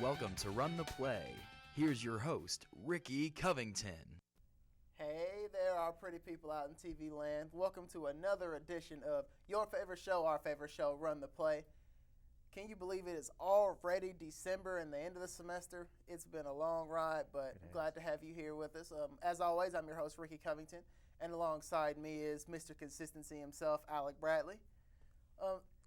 Welcome to Run the Play. Here's your host, Ricky Covington. Hey there, our pretty people out in TV land. Welcome to another edition of your favorite show, our favorite show, Run the Play. Can you believe it is already December and the end of the semester? It's been a long ride, but glad to have you here with us. As always, I'm your host, Ricky Covington, and alongside me is Mr. Consistency himself, Alec Bradley.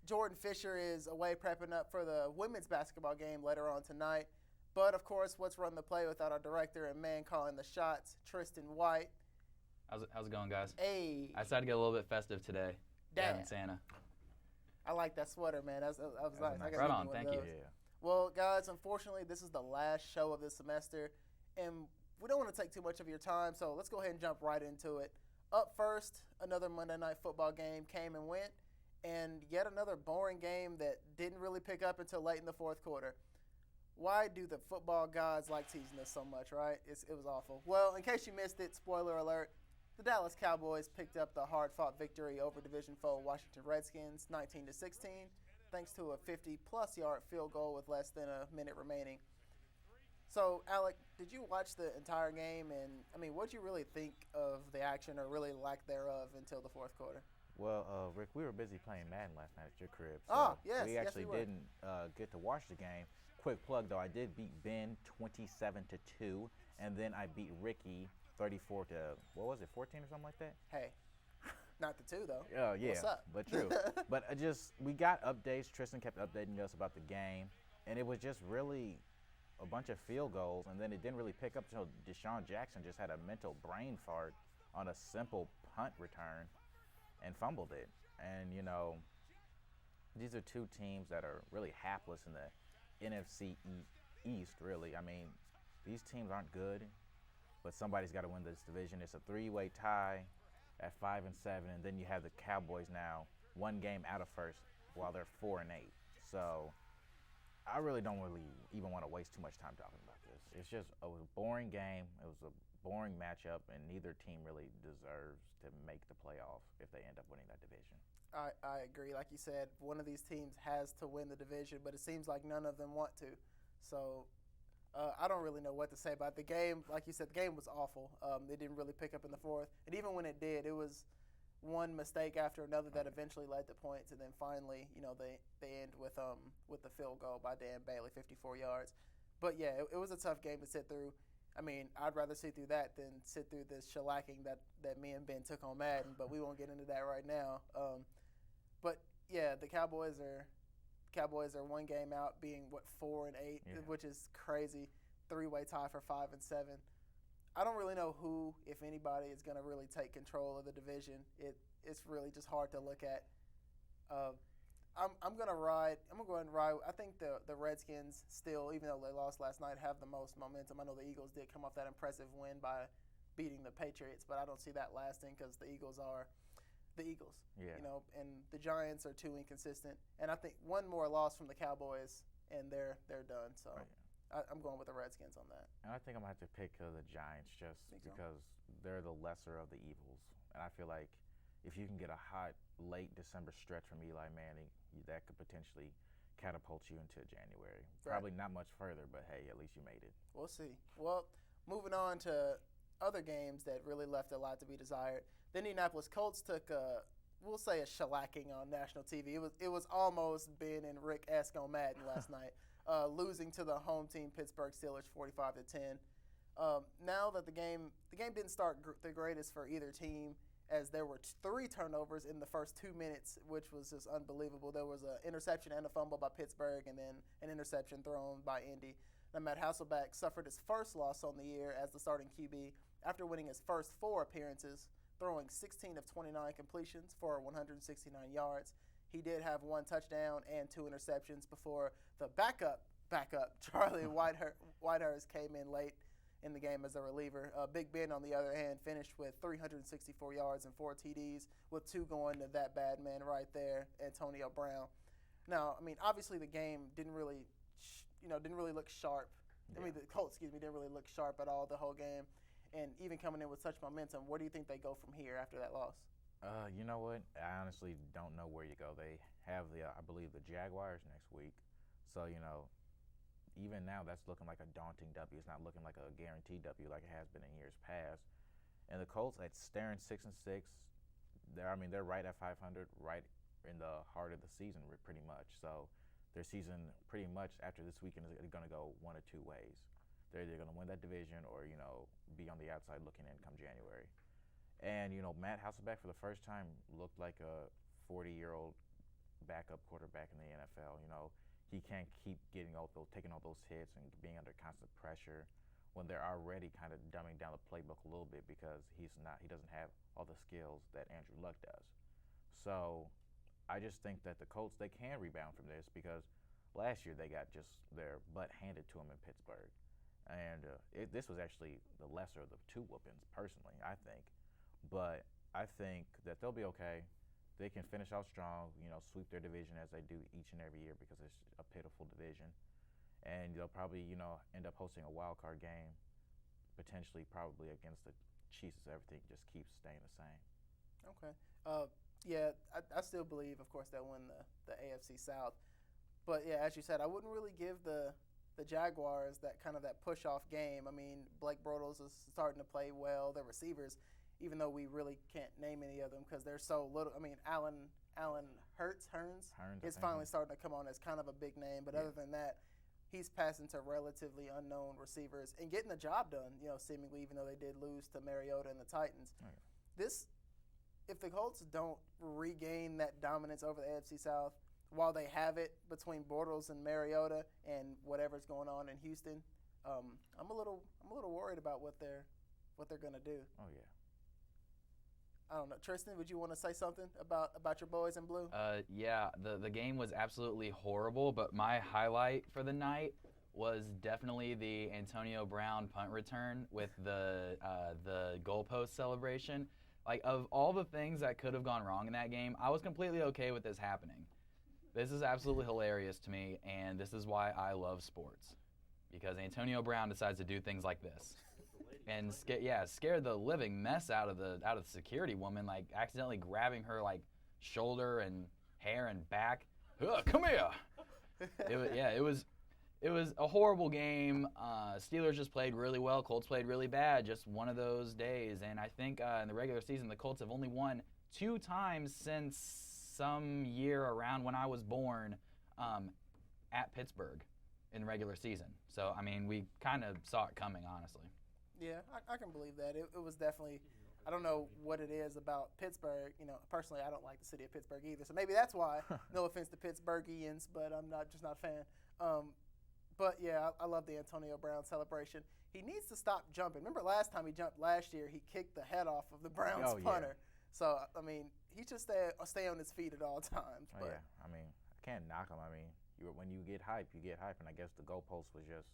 Jordan Fisher is away prepping up for the women's basketball game later on tonight. But, of course, what's Run the Play without our director and man calling the shots, Tristan White. How's it going, guys? Hey. I decided to get a little bit festive today. Damn. Santa. I like that sweater, man. That was nice. Right on, thank you. Yeah. Well, guys, unfortunately, this is the last show of this semester, and we don't want to take too much of your time, so let's go ahead and jump right into it. Up first, another Monday Night Football game came and went, and yet another boring game that didn't really pick up until late in the fourth quarter. Why do the football gods like teasing us so much, right? It was awful. Well, in case you missed it, spoiler alert, the Dallas Cowboys picked up the hard-fought victory over division foe Washington Redskins 19-16, thanks to a 50-plus yard field goal with less than a minute remaining. So, Alec, did you watch the entire game? And, what did you really think of the action or really lack thereof until the fourth quarter? Well, Rick, we were busy playing Madden last night at your crib. So yes. We actually were. didn't get to watch the game. Quick plug, though, I did beat Ben 27-2, and then I beat Ricky 34 to, 14 or something like that? Hey, not the 2, though. Oh, yeah. What's up? But true. But we got updates. Tristan kept updating us about the game, and it was just really a bunch of field goals, and then it didn't really pick up until Deshaun Jackson just had a mental brain fart on a simple punt return and fumbled it. And, these are two teams that are really hapless in the NFC East, really. These teams aren't good, but somebody's got to win this division. It's a three-way tie at 5-7, and then you have the Cowboys now one game out of first while they're 4-8. So I really don't even want to waste too much time talking about this. It's just a boring game. It was a boring matchup, and neither team really deserves to make the playoff if they end up winning that division. I agree. Like you said, one of these teams has to win the division, but it seems like none of them want to. So I don't really know what to say about the game. Like you said, the game was awful. They didn't really pick up in the fourth. And even when it did, it was one mistake after another that eventually led to points. And then finally, they end with the field goal by Dan Bailey, 54 yards. But, yeah, it was a tough game to sit through. I'd rather sit through that than sit through this shellacking that me and Ben took on Madden, but we won't get into that right now. But, yeah, the Cowboys are one game out, being, 4-8, which is crazy. Three-way tie for 5-7. I don't really know who, if anybody, is going to really take control of the division. It's really just hard to look at. I'm going to go ahead and ride. I think the Redskins still, even though they lost last night, have the most momentum. I know the Eagles did come off that impressive win by beating the Patriots, but I don't see that lasting because the Eagles are the Eagles. Yeah. And the Giants are too inconsistent. And I think one more loss from the Cowboys, and they're done. So right. I'm going with the Redskins on that. And I think I'm going to have to pick the Giants just because they're the lesser of the evils. And I feel like if you can get a hot late December stretch from Eli Manning, that could potentially catapult you into January. Right. Probably not much further, but hey, at least you made it. We'll see. Well, moving on to other games that really left a lot to be desired. The Indianapolis Colts took we'll say a shellacking on national TV. It was almost Ben and Rick-esque on Madden last night, losing to the home team Pittsburgh Steelers 45-10. Now that the game didn't start the greatest for either team, as there were 3 turnovers in the first 2 minutes, which was just unbelievable. There was an interception and a fumble by Pittsburgh, and then an interception thrown by Indy. Now, Matt Hasselbeck suffered his first loss on the year as the starting QB after winning his first 4 appearances, throwing 16 of 29 completions for 169 yards. He did have 1 touchdown and 2 interceptions before the backup Charlie Whitehurst came in late in the game as a reliever. Big Ben, on the other hand, finished with 364 yards and 4 TDs, with 2 going to that bad man right there, Antonio Brown. Now, obviously the game didn't really look sharp. Yeah. The Colts, didn't really look sharp at all the whole game. And even coming in with such momentum, where do you think they go from here after that loss? You know what? I honestly don't know where you go. They have I believe the Jaguars next week. So, even now, that's looking like a daunting W. It's not looking like a guaranteed W like it has been in years past. And the Colts, at staring 6-6, they're right at 500, right in the heart of the season, pretty much. So their season, pretty much after this weekend, is going to go one of two ways. They're either going to win that division or be on the outside looking in come January. And Matt Hasselbeck for the first time looked like a 40-year-old backup quarterback in the NFL. He can't keep taking all those hits and being under constant pressure when they're already kind of dumbing down the playbook a little bit because he doesn't have all the skills that Andrew Luck does. So I just think that the Colts, they can rebound from this because last year they got just their butt handed to them in Pittsburgh. And this was actually the lesser of the two whoopings, personally, I think. But I think that they'll be okay. They can finish out strong, sweep their division as they do each and every year because it's a pitiful division. And they'll probably, end up hosting a wild card game, potentially probably against the Chiefs if everything just keeps staying the same. Okay. Yeah, I still believe, of course, they'll win the AFC South. But, yeah, as you said, I wouldn't really give the Jaguars that kind of that push-off game. I mean, Blake Bortles is starting to play well. Their receivers, even though we really can't name any of them because they're so little. I mean, Allen Hearns is finally starting to come on as kind of a big name. But other than that, he's passing to relatively unknown receivers and getting the job done, seemingly, even though they did lose to Mariota and the Titans. Right. If the Colts don't regain that dominance over the AFC South, while they have it between Bortles and Mariota and whatever's going on in Houston, I'm a little worried about what they're going to do. Oh yeah. I don't know, Tristan. Would you want to say something about your boys in blue? Yeah, the game was absolutely horrible, but my highlight for the night was definitely the Antonio Brown punt return with the goalpost celebration. Like, of all the things that could have gone wrong in that game, I was completely okay with this happening. This is absolutely hilarious to me, and this is why I love sports, because Antonio Brown decides to do things like this, and scared the living mess out of the security woman, like accidentally grabbing her like shoulder and hair and back. Come here. It was a horrible game. Steelers just played really well. Colts played really bad. Just one of those days. And I think in the regular season, the Colts have only won 2 times since some year around when I was born at Pittsburgh in the regular season. So, I mean, we kind of saw it coming, honestly. Yeah, I can believe that. It was definitely, I don't know what it is about Pittsburgh. Personally, I don't like the city of Pittsburgh either. So maybe that's why. No offense to Pittsburghians, but I'm just not a fan. But, yeah, I love the Antonio Brown celebration. He needs to stop jumping. Remember last time he jumped last year, he kicked the head off of the Browns punter. Yeah. So, I mean, he should stay on his feet at all times. Oh, yeah. I mean, I can't knock him. I mean, when you get hype, you get hype. And I guess the goalpost was just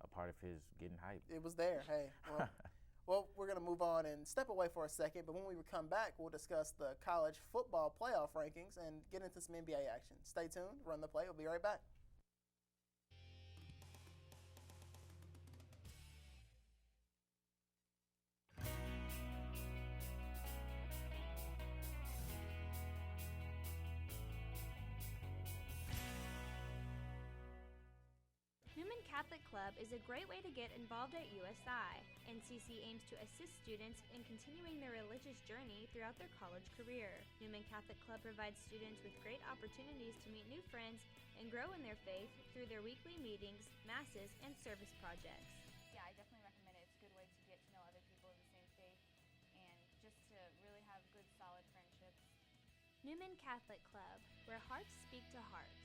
a part of his getting hype. It was there. Hey, well, we're going to move on and step away for a second. But when we come back, we'll discuss the college football playoff rankings and get into some NBA action. Stay tuned. Run the play. We'll be right back. Catholic Club is a great way to get involved at USI. NCC aims to assist students in continuing their religious journey throughout their college career. Newman Catholic Club provides students with great opportunities to meet new friends and grow in their faith through their weekly meetings, masses, and service projects. Yeah, I definitely recommend it. It's a good way to get to know other people of the same faith and just to really have good, solid friendships. Newman Catholic Club, where hearts speak to hearts.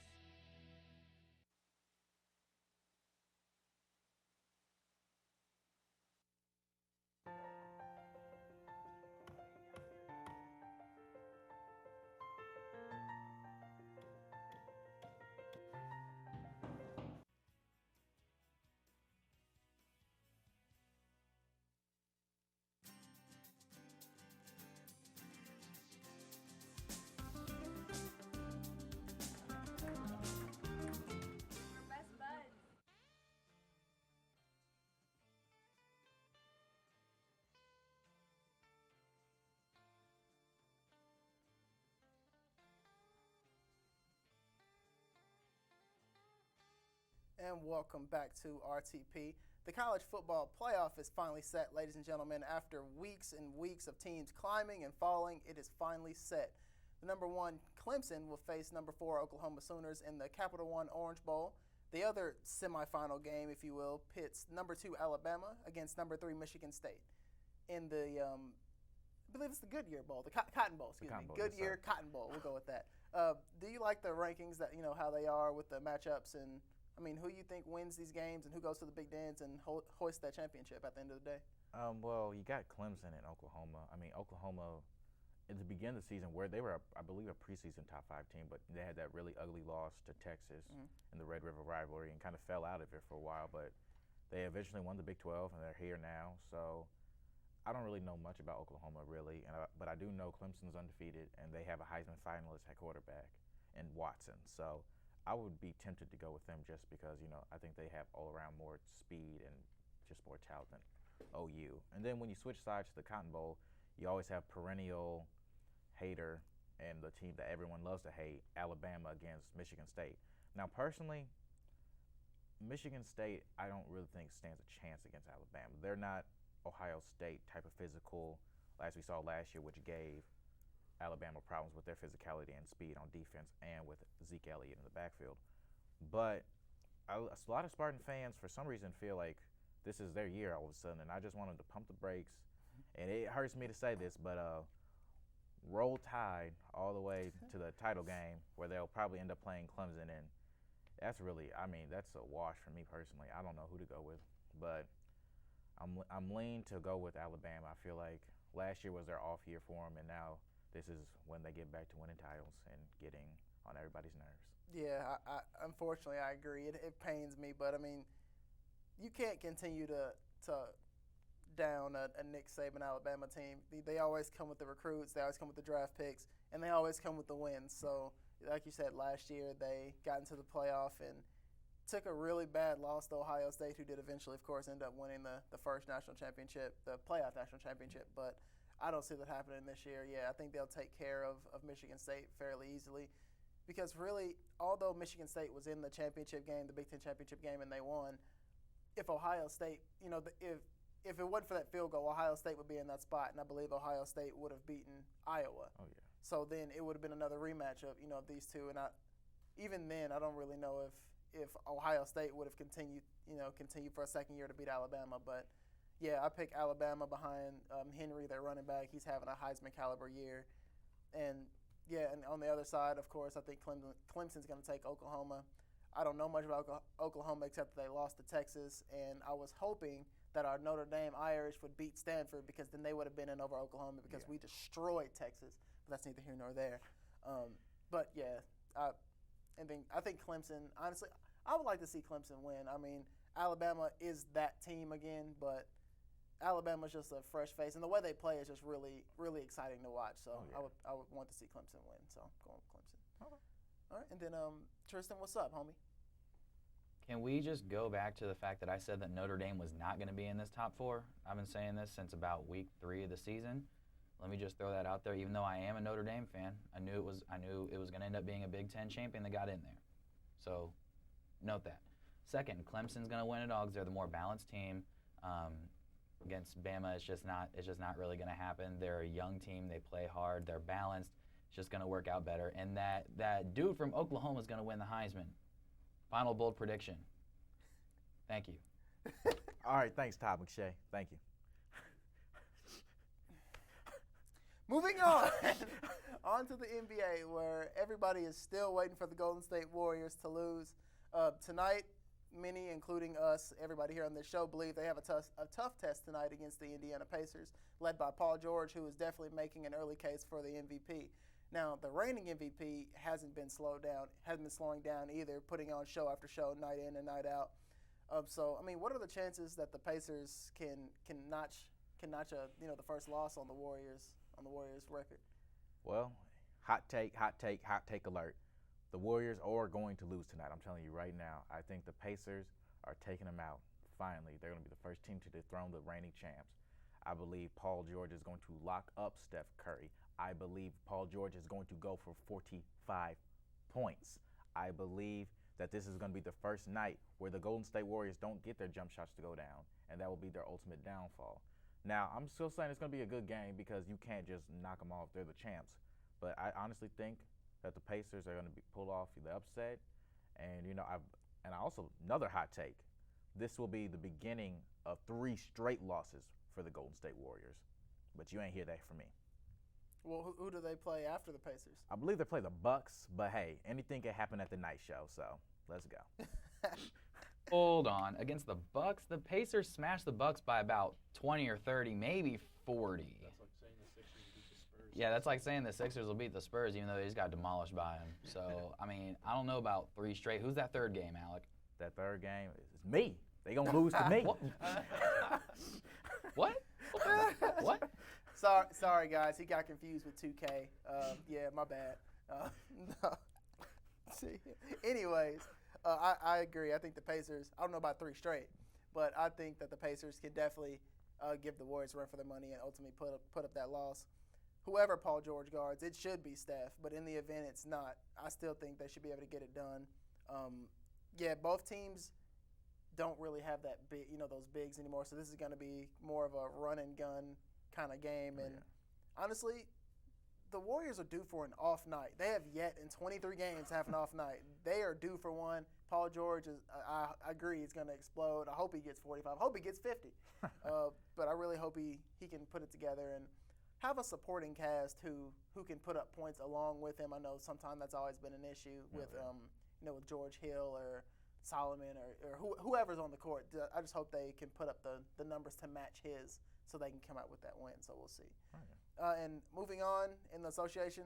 and welcome back to RTP. The college football playoff is finally set, ladies and gentlemen. After weeks and weeks of teams climbing and falling, it is finally set. The number 1 Clemson will face number 4 Oklahoma Sooners in the Capital One Orange Bowl. The other semifinal game, if you will, pits number 2 Alabama against number 3 Michigan State in the I believe it's the Goodyear Bowl, the Cotton Bowl, excuse me. Goodyear Cotton Bowl, we'll go with that. Do you like the rankings that, how they are with the matchups and, who you think wins these games and who goes to the Big Dance and hoist that championship at the end of the day? Well, you got Clemson and Oklahoma. Oklahoma, at the beginning of the season, where they were, I believe, a preseason top 5 team, but they had that really ugly loss to Texas in the Red River rivalry and kind of fell out of it for a while. But they eventually won the Big 12, and they're here now. So I don't really know much about Oklahoma, really, but I do know Clemson's undefeated, and they have a Heisman finalist at quarterback in Watson. So I would be tempted to go with them just because, I think they have all-around more speed and just more talent than OU. And then when you switch sides to the Cotton Bowl, you always have perennial hater and the team that everyone loves to hate, Alabama against Michigan State. Now, personally, Michigan State, I don't really think stands a chance against Alabama. They're not Ohio State type of physical, as we saw last year, which gave Alabama problems with their physicality and speed on defense and with Zeke Elliott in the backfield. But a lot of Spartan fans, for some reason, feel like this is their year all of a sudden, and I just want them to pump the brakes. And it hurts me to say this, but roll Tide all the way to the title game where they'll probably end up playing Clemson, and that's really, that's a wash for me personally. I don't know who to go with, but I'm lean to go with Alabama. I feel like last year was their off year for them, and now this is when they get back to winning titles and getting on everybody's nerves. Yeah, I unfortunately I agree. It pains me, but you can't continue to down a Nick Saban Alabama team. They always come with the recruits, they always come with the draft picks, and they always come with the wins. So, like you said, last year they got into the playoff and took a really bad loss to Ohio State, who did eventually, of course, end up winning the first national championship, the playoff national championship. But I don't see that happening this year. Yeah, I think they'll take care of Michigan State fairly easily. Because really, although Michigan State was in the championship game, the Big Ten championship game, and they won, if Ohio State, if it wasn't for that field goal, Ohio State would be in that spot, and I believe Ohio State would have beaten Iowa. Oh, yeah. So then it would have been another rematch of these two, and even then I don't really know if Ohio State would have continued for a second year to beat Alabama. But yeah, I pick Alabama behind Henry, their running back. He's having a Heisman caliber year, and yeah, and on the other side, of course, I think Clemson's going to take Oklahoma. I don't know much about Oklahoma except that they lost to Texas, and I was hoping that our Notre Dame Irish would beat Stanford because then they would have been in over Oklahoma because we destroyed Texas. But that's neither here nor there. But yeah, I think Clemson. Honestly, I would like to see Clemson win. Alabama is that team again, but Alabama's just a fresh face, and the way they play is just really, really exciting to watch. So I would want to see Clemson win. So I'm going with Clemson. Okay. All right, and then Tristan, what's up, homie? Can we just go back to the fact that I said that Notre Dame was not going to be in this top 4? I've been saying this since about week 3 of the season. Let me just throw that out there. Even though I am a Notre Dame fan, I knew it was going to end up being a Big Ten champion that got in there. So note that. Second, Clemson's going to win it all because they're the more balanced team. Against Bama, it's just not really going to happen. They're a young team. They play hard. They're balanced. It's just going to work out better. And that dude from Oklahoma is going to win the Heisman. Final bold prediction. Thank you. All right, thanks, Todd McShay. Thank you. Moving on. On to the NBA, where everybody is still waiting for the Golden State Warriors to lose. Tonight, many, including us, everybody here on this show, believe they have a tough test tonight against the Indiana Pacers, led by Paul George, who is definitely making an early case for the MVP. Now, the reigning MVP hasn't been slowing down either, putting on show after show, night in and night out. So, what are the chances that the Pacers can notch the first loss on the Warriors record? Well, hot take alert. The Warriors are going to lose tonight. I'm telling you right now. I think the Pacers are taking them out. Finally, they're going to be the first team to dethrone the reigning champs. I believe Paul George is going to lock up Steph Curry. I believe Paul George is going to go for 45 points. I believe that this is going to be the first night where the Golden State Warriors don't get their jump shots to go down, and that will be their ultimate downfall. Now, I'm still saying it's going to be a good game because you can't just knock them off. They're the champs. But I honestly think that the Pacers are going to pull off the upset. And, I also, another hot take, this will be the beginning of 3 straight losses for the Golden State Warriors. But you ain't hear that from me. Well, who do they play after the Pacers? I believe they play the Bucks, but hey, anything can happen at the night show, so let's go. Hold on. Against the Bucks, the Pacers smashed the Bucks by about 20 or 30, maybe 40. That's like saying the Sixers beat the Spurs. Yeah, that's like saying the Sixers will beat the Spurs, even though they just got demolished by them. So, I mean, I don't know about 3 straight. Who's that third game, Alec? That third game is me. They going to lose to me. What? What? Sorry, guys. He got confused with 2K. Yeah, my bad. No. See, anyways, I agree. I think the Pacers, I don't know about 3 straight, but I think that the Pacers can definitely give the Warriors a run for their money and ultimately put up that loss. Whoever Paul George guards, it should be Steph, but in the event it's not, I still think they should be able to get it done. Yeah, both teams don't really have that big, those bigs anymore, so this is going to be more of a run and gun kind of game. And honestly, the Warriors are due for an off night. They have yet in 23 games have an off night. They are due for one. Paul George is, I agree, he's going to explode. I hope he gets 45. I hope he gets 50. But I really hope he can put it together and have a supporting cast who can put up points along with him. I know sometimes that's always been an issue with with George Hill or Solomon or whoever's on the court. I just hope they can put up the numbers to match his so they can come out with that win. So we'll see. And moving on in the association,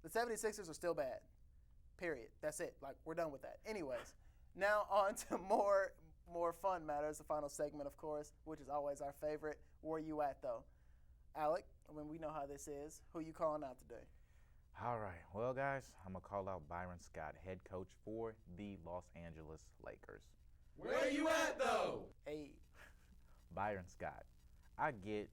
the 76ers are still bad. Period. That's it. Like, we're done with that. Anyways, now on to more fun matters, the final segment, of course, which is always our favorite. Where you at, though? Alec, we know how this is. Who you calling out today? All right. Well, guys, I'm going to call out Byron Scott, head coach for the Los Angeles Lakers. Where you at, though? Hey. Byron Scott. I get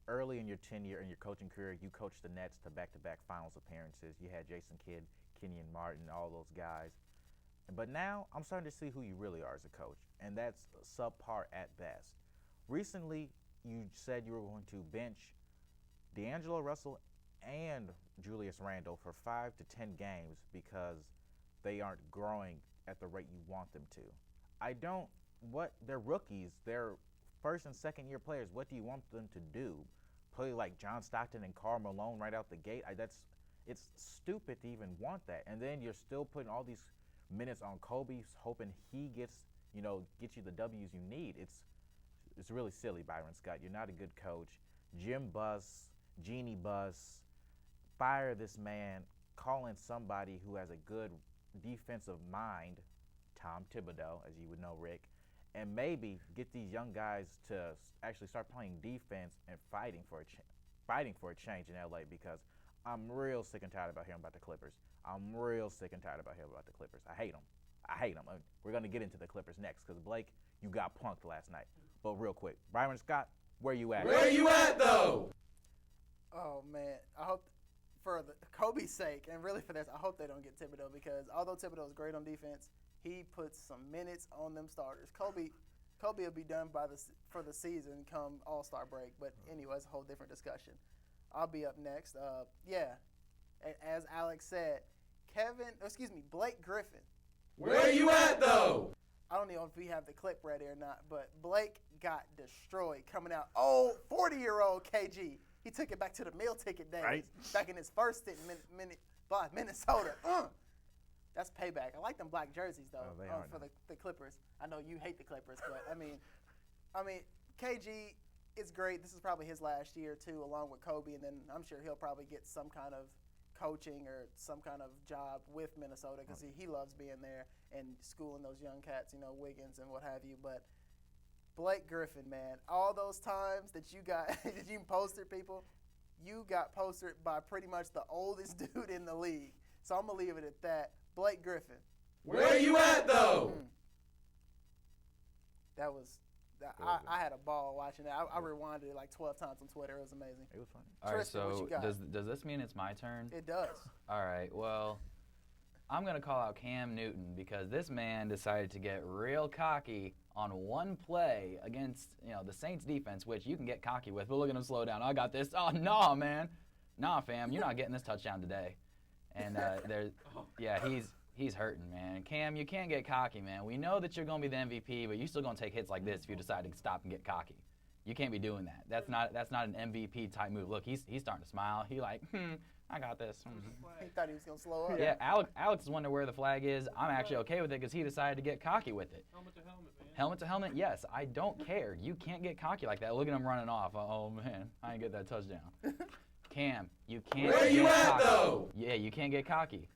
early in your tenure in your coaching career, you coached the Nets to back-to-back finals appearances. You had Jason Kidd, Kenyon Martin, all those guys. But now I'm starting to see who you really are as a coach, and that's subpar at best. Recently, you said you were going to bench D'Angelo Russell and Julius Randle for 5 to 10 games because they aren't growing at the rate you want them to. They're rookies. They're first and second year players. What do you want them to do? Play like John Stockton and Karl Malone right out the gate? It's stupid to even want that. And then you're still putting all these minutes on Kobe, hoping he gets you the W's you need. It's really silly, Byron Scott. You're not a good coach. Jim Buss, Jeannie Buss, fire this man. Call in somebody who has a good defensive mind, Tom Thibodeau, as you would know, Rick, and maybe get these young guys to actually start playing defense and fighting for a change in LA, because I'm real sick and tired about hearing about the Clippers. I'm real sick and tired about hearing about the Clippers. I hate them. We're going to get into the Clippers next because, Blake, you got punked last night. But real quick, Byron Scott, where you at? Where you at, though? Oh, man. I hope for Kobe's sake, and really for this, I hope they don't get Thibodeau, because although Thibodeau is great on defense, he puts some minutes on them starters. Kobe will be done for the season come All-Star break. But anyway, it's a whole different discussion. I'll be up next. As Alex said, Blake Griffin. Where you at, though? I don't know if we have the clip ready or not, but Blake got destroyed coming out. Oh, 40-year-old KG. He took it back to the meal ticket days, right? Back in his first stint in Minnesota. That's payback. I like them black jerseys, though, for the Clippers. I know you hate the Clippers, but, I mean, KG is great. This is probably his last year, too, along with Kobe, and then I'm sure he'll probably get some kind of coaching or some kind of job with Minnesota, because he loves being there and schooling those young cats, Wiggins and what have you. But Blake Griffin, man, all those times that you got that you posted people, you got posted by pretty much the oldest dude in the league. So I'm going to leave it at that. Blake Griffin. Where you at, though? I had a ball watching that. I rewinded it like 12 times on Twitter. It was amazing. It was funny. All right, Tristan, what so you got? does this mean it's my turn? It does. All right, well, I'm going to call out Cam Newton because this man decided to get real cocky on one play against, the Saints defense, which you can get cocky with. But look at him slow down. I got this. Oh, no, man. Nah, fam, you're not getting this touchdown today. And he's hurting, man. Cam, you can't get cocky, man. We know that you're going to be the MVP, but you're still going to take hits like this if you decide to stop and get cocky. You can't be doing that. That's not an MVP type move. Look, he's starting to smile. He like, I got this. He thought he was going to slow up. Yeah, Alex is wondering where the flag is. I'm actually okay with it because he decided to get cocky with it. Helmet to helmet, man. Helmet to helmet, yes. I don't care. You can't get cocky like that. Look at him running off. Oh, man, I didn't get that touchdown. Cam, you can't Where get you at, cocky. though? Yeah, you can't get cocky.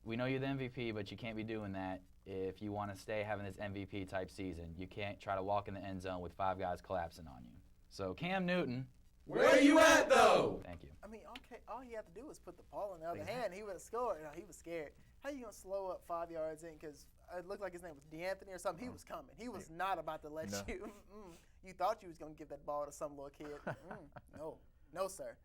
We know you're the MVP, but you can't be doing that if you want to stay having this MVP type season. You can't try to walk in the end zone with 5 guys collapsing on you. So Cam Newton. Where you at, though? Thank you. I mean, all he had to do was put the ball in the other hand. He would have scored. He was scared. How you going to slow up 5 yards in? Because it looked like his name was DeAnthony or something. He was coming. He was not about to let you. You thought you was going to give that ball to some little kid. No, sir.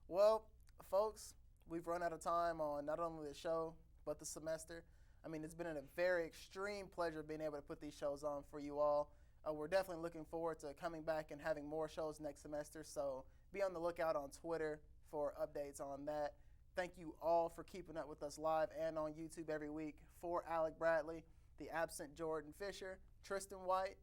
Well, folks, we've run out of time on not only the show, but the semester. I mean, it's been a very extreme pleasure being able to put these shows on for you all. We're definitely looking forward to coming back and having more shows next semester, so be on the lookout on Twitter for updates on that. Thank you all for keeping up with us live and on YouTube every week. For Alec Bradley, the absent Jordan Fisher, Tristan White,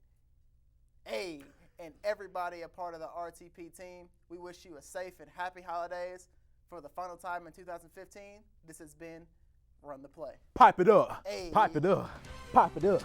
and everybody a part of the RTP team, we wish you a safe and happy holidays. For the final time in 2015, this has been Run the Play. Pipe it up. Hey. Pipe it up. Pipe it up.